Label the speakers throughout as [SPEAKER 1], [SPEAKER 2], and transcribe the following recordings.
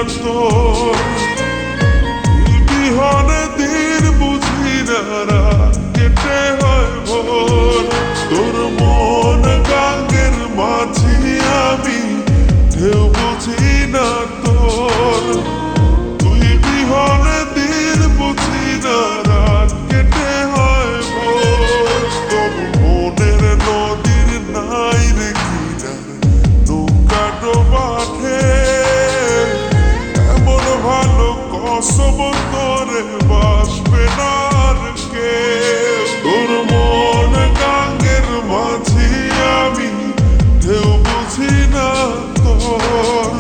[SPEAKER 1] তোর বিহনে দিন বুঝি না রাত কেটে হয় ভোর তোর মন গাঙ্গের মাঝি আমি ঢেউ বুঝি না তোর তুই বিহনে দিন বুঝি না রাত কেটে হয় ভোর তোর মনের নদীর নাই রে কিনার নৌকা ডোবাঠে এমন ভালো কসম তোরে বাসবে না আর কেউ তোর মন গাঙ্গের মাঝি আমি ঢেউ বুঝি না তোর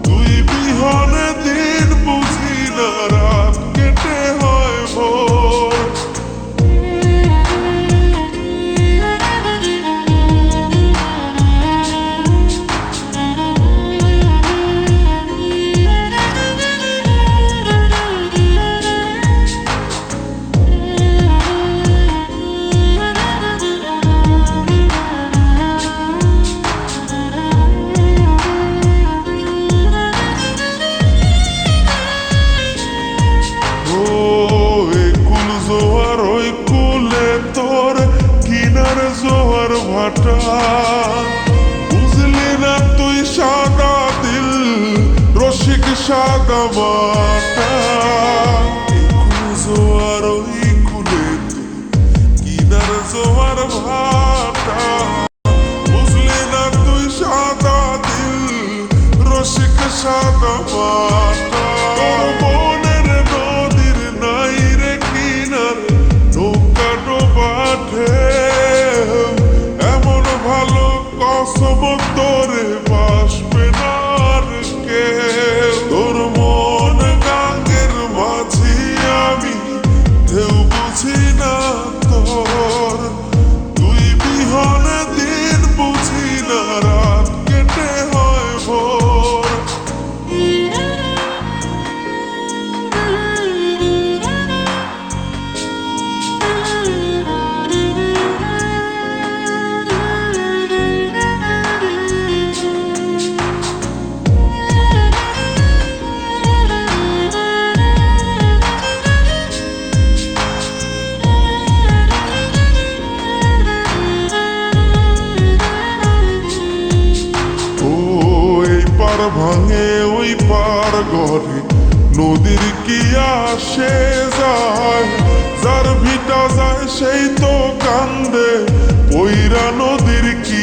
[SPEAKER 1] তুই বিহনে দিন বুঝি না রাত কেটে হয় ভোর জোয়ার ভাটা বুঝলি না তুই সাদা দিল রসিক সাদা মাটা জোয়ার ওই কুলে কিনার জোয়ার ভাটা বুঝলি না তুই সাদা দিল রসিক সাদা মাটা মনের নদীর নাই রে কিনার নৌকা ডোবাঠে কসম তোরে বাসবে না আর কেউ তোর মন গাঙ্গের মাঝি আমি ঢেউ বুঝি না তোর তুই বিহনে দিন বুঝি না রাত কেটে হয় ভোর ভাঙে ওই পার ঘরে নদীর কি আসে যায় যার ভিটা যায় সেই তো কান্দে ওইরা নদীর কি